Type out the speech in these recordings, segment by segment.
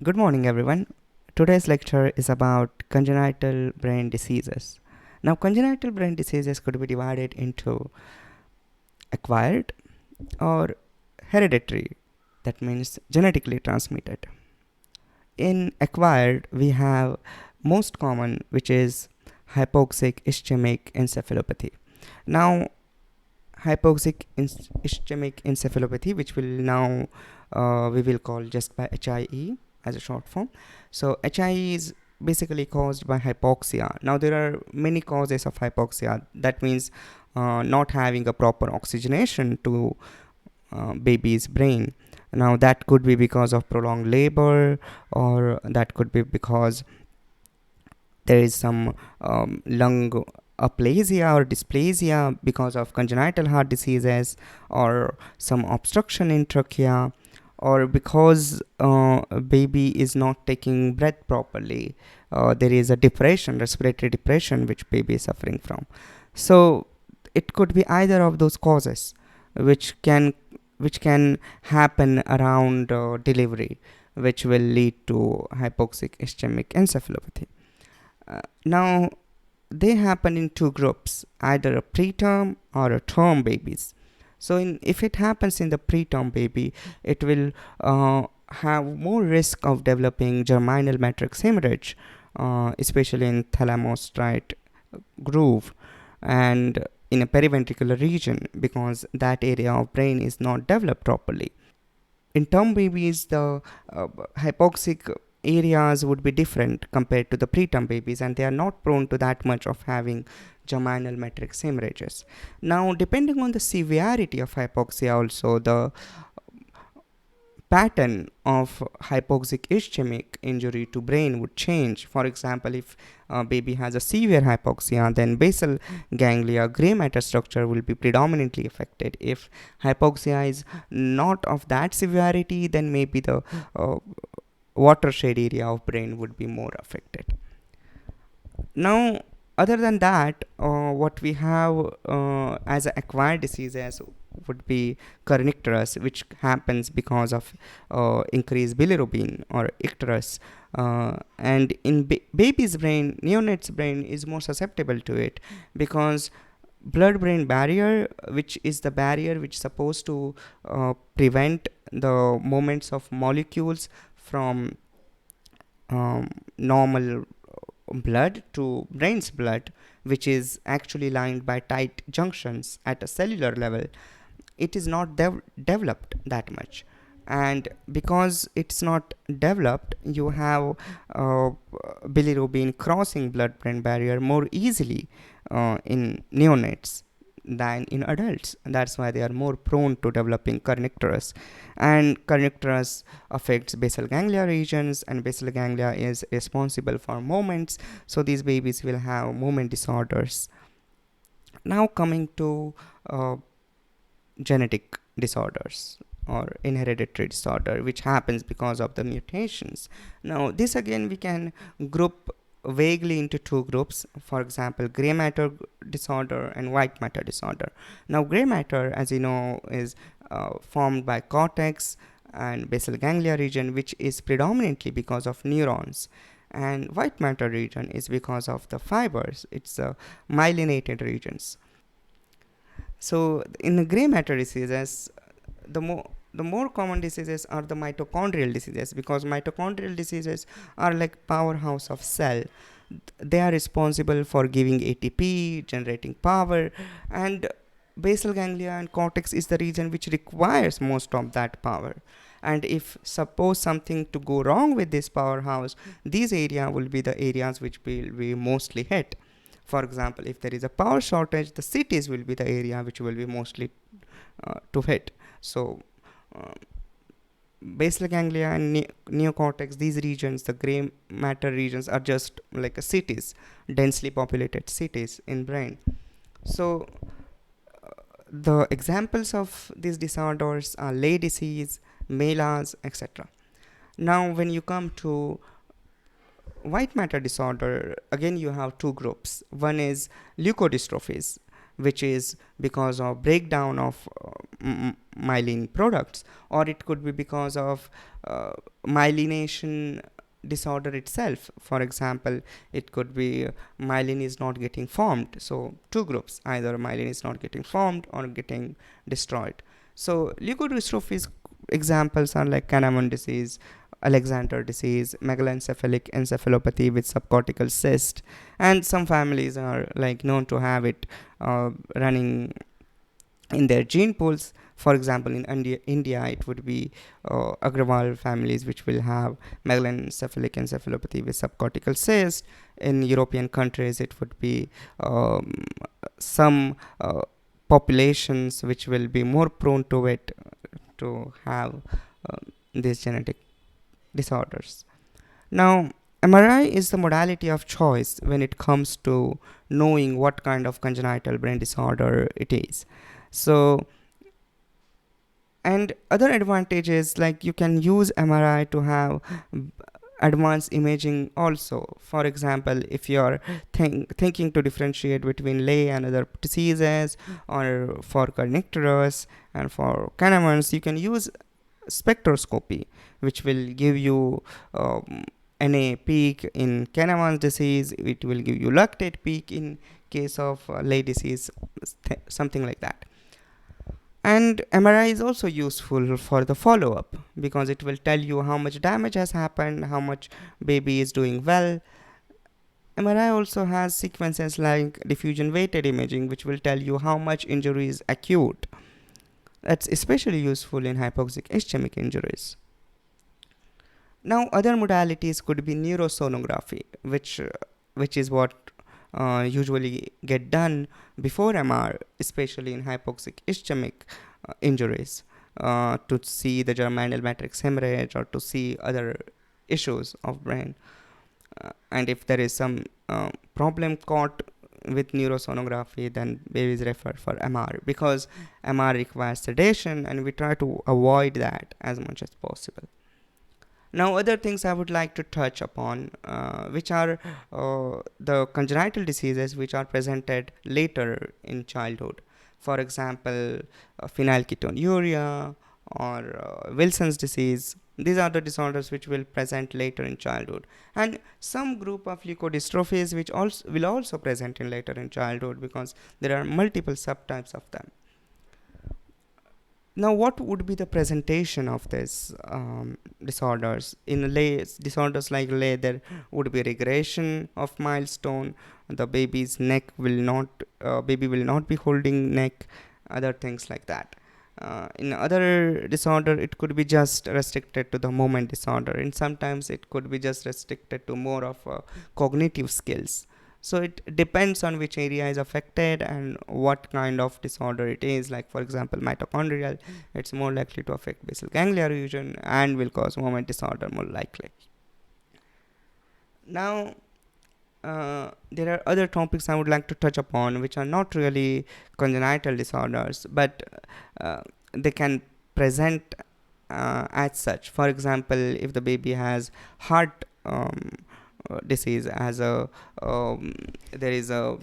Good morning, everyone. Today's lecture is about congenital brain diseases. Now, congenital brain diseases could be divided into acquired or hereditary, that means genetically transmitted. In acquired, we have most common, which is hypoxic ischemic encephalopathy. Now, hypoxic ischemic encephalopathy, which will now we will call just by HIE as a short form. So HIE is basically caused by hypoxia. Now there are many causes of hypoxia. That means not having a proper oxygenation to baby's brain. Now that could be because of prolonged labor, or that could be because there is some lung aplasia or dysplasia because of congenital heart diseases, or some obstruction in trachea, or because baby is not taking breath properly. There is a depression, respiratory depression, which baby is suffering from. So it could be either of those causes which can happen around delivery, which will lead to hypoxic ischemic encephalopathy. Now, they happen in two groups, either a preterm or a term babies. So, if it happens in the preterm baby, it will have more risk of developing germinal matrix hemorrhage, especially in thalamus right groove and in a periventricular region, because that area of brain is not developed properly. In term babies, the hypoxic areas would be different compared to the preterm babies, and they are not prone to that much of having germinal matrix hemorrhages. Now, depending on the severity of hypoxia, also the pattern of hypoxic ischemic injury to brain would change. For example, if a baby has a severe hypoxia, then basal ganglia gray matter structure will be predominantly affected. If hypoxia is not of that severity, then maybe the watershed area of brain would be more affected. Now, other than that, what we have as acquired diseases would be Kernicterus, which happens because of increased bilirubin or icterus. And in baby's brain, neonate's brain is more susceptible to it, because blood-brain barrier, which is the barrier which is supposed to prevent the movements of molecules from normal blood to brain's blood, which is actually lined by tight junctions at a cellular level, it is not developed that much. And because it's not developed, you have bilirubin crossing blood brain barrier more easily in neonates than in adults. That's why they are more prone to developing kernicterus. And kernicterus affects basal ganglia regions, and basal ganglia is responsible for movements. So these babies will have movement disorders. Now, coming to genetic disorders or inheritary disorder, which happens because of the mutations. Now, this again we can group vaguely into two groups. For example, gray matter disorder and white matter disorder. Now, gray matter, as you know, is formed by cortex and basal ganglia region, which is predominantly because of neurons. And white matter region is because of the fibers. It's myelinated regions. So in the gray matter diseases, the more common diseases are the mitochondrial diseases, because mitochondrial diseases are like powerhouse of cell. They are responsible for giving ATP, generating power, and basal ganglia and cortex is the region which requires most of that power. And if suppose something to go wrong with this powerhouse, these areas will be the areas which will be mostly hit. For example, if there is a power shortage, the cities will be the area which will be mostly to hit. So uh, basal ganglia and neocortex, these regions, the gray matter regions, are just like a cities, densely populated cities in brain. So the examples of these disorders are Leigh disease, Melas, etc. Now, when you come to white matter disorder, again you have two groups. One is leukodystrophies, which is because of breakdown of myelin products, or it could be because of myelination disorder itself. For example, it could be myelin is not getting formed. So two groups, either myelin is not getting formed or getting destroyed. So leukodystrophies examples are like Canavan disease, Alexander disease, megalencephalic encephalopathy with subcortical cyst, and some families are like known to have it running in their gene pools. For example, in India it would be Agrawal families which will have megalencephalic encephalopathy with subcortical cyst. In European countries, it would be some populations which will be more prone to it to have these genetic disorders. Now, MRI is the modality of choice when it comes to knowing what kind of congenital brain disorder it is. So, and other advantages, like you can use MRI to have advanced imaging also. For example, if you're thinking to differentiate between lay and other diseases, or for Kernicterus and for Canavan's, you can use spectroscopy, which will give you NA peak in Canavan's disease. It will give you lactate peak in case of lay disease, something like that. And MRI is also useful for the follow-up, because it will tell you how much damage has happened, how much baby is doing well. MRI also has sequences like diffusion weighted imaging, which will tell you how much injury is acute. That's especially useful in hypoxic ischemic injuries. Now, other modalities could be neurosonography, which is what usually get done before MR, especially in hypoxic ischemic injuries, to see the germinal matrix hemorrhage or to see other issues of brain. And if there is some problem caught with neurosonography, then baby is referred for MR, because MR requires sedation, and we try to avoid that as much as possible. Now, other things I would like to touch upon, which are the congenital diseases which are presented later in childhood. For example, phenylketonuria or Wilson's disease. These are the disorders which will present later in childhood, and some group of leukodystrophies which will also present in later in childhood, because there are multiple subtypes of them. Now, what would be the presentation of these disorders? In lay disorders like lay, there would be regression of milestone. The baby's neck will not, baby will not be holding neck, other things like that. In other disorder, it could be just restricted to the movement disorder, and sometimes it could be just restricted to more of cognitive skills. So it depends on which area is affected and what kind of disorder it is. Like, for example, mitochondrial, it's more likely to affect basal ganglia region and will cause movement disorder more likely. Now, there are other topics I would like to touch upon, which are not really congenital disorders, but they can present as such. For example, if the baby has heart disease, as a there is a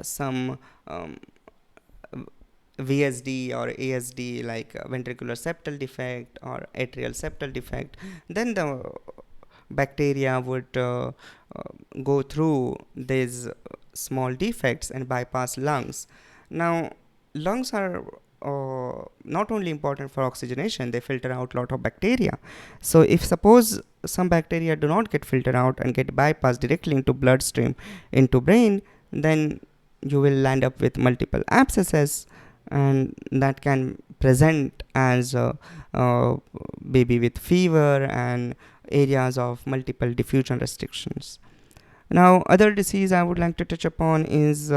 some VSD or ASD, like ventricular septal defect or atrial septal defect, then the bacteria would go through these small defects and bypass lungs. Now, lungs are not only important for oxygenation, they filter out a lot of bacteria. So if suppose some bacteria do not get filtered out and get bypassed directly into bloodstream into brain, then you will land up with multiple abscesses, and that can present as a baby with fever and areas of multiple diffusion restrictions. Now, other disease I would like to touch upon is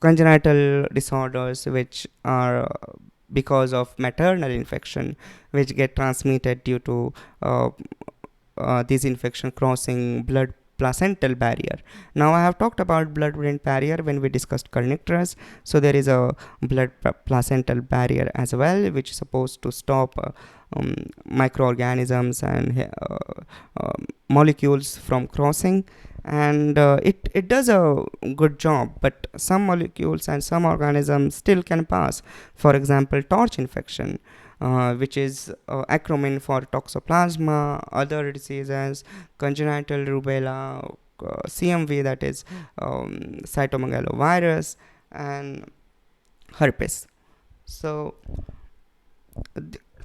congenital disorders, which are because of maternal infection, which get transmitted due to this infection crossing blood placental barrier. Now, I have talked about blood-brain barrier when we discussed Kernicterus. So there is a blood placental barrier as well, which is supposed to stop microorganisms and molecules from crossing, and it does a good job, but some molecules and some organisms still can pass. For example, torch infection. which is acronym for toxoplasma, other diseases, congenital rubella, CMV, that is cytomegalovirus, and herpes. So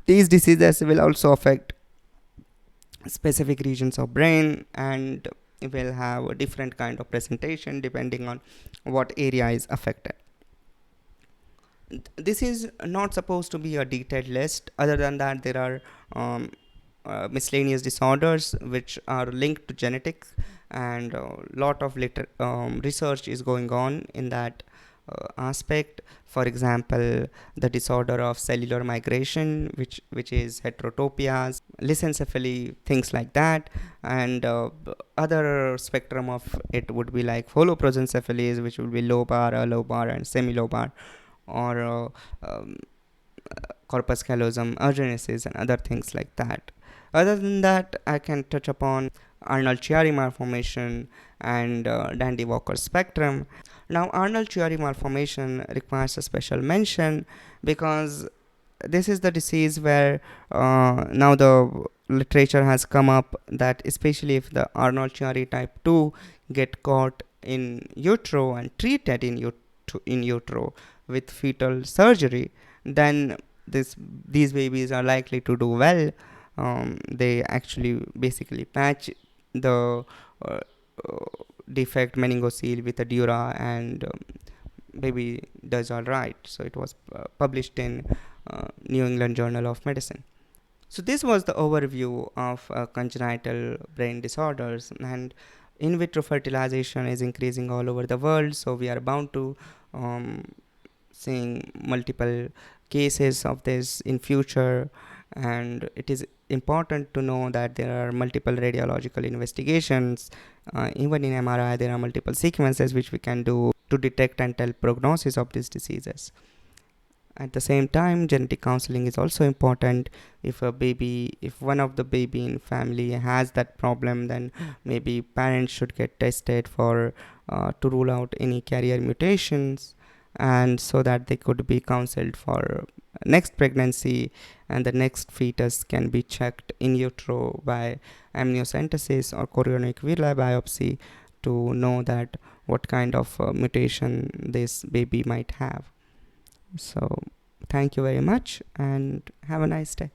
these diseases will also affect specific regions of brain and will have a different kind of presentation depending on what area is affected. This is not supposed to be a detailed list. Other than that, there are miscellaneous disorders which are linked to genetics, and a lot of research is going on in that aspect. For example, the disorder of cellular migration, which is heterotopias, lysencephaly, things like that, and other spectrum of it would be like holoprosencephalies, which will be lobar, lobar, and semilobar, or corpus callosum agenesis, and other things like that. Other than that, I can touch upon Arnold-Chiari malformation and Dandy-Walker spectrum. Now, Arnold-Chiari malformation requires a special mention because this is the disease where now the literature has come up that especially if the Arnold-Chiari type 2 get caught in utero and treated in utero with fetal surgery, then these babies are likely to do well. They actually basically patch the uh, defect meningocele with a dura, and baby does all right. So it was published in New England Journal of Medicine. So this was the overview of congenital brain disorders, and in vitro fertilization is increasing all over the world, so we are bound to um, seeing multiple cases of this in future. And it is important to know that there are multiple radiological investigations. Even in MRI, there are multiple sequences which we can do to detect and tell prognosis of these diseases. At the same time, genetic counseling is also important. If one of the baby in family has that problem, then maybe parents should get tested for to rule out any carrier mutations, and so that they could be counseled for next pregnancy, and the next fetus can be checked in utero by amniocentesis or chorionic villi biopsy to know that what kind of mutation this baby might have. So thank you very much and have a nice day.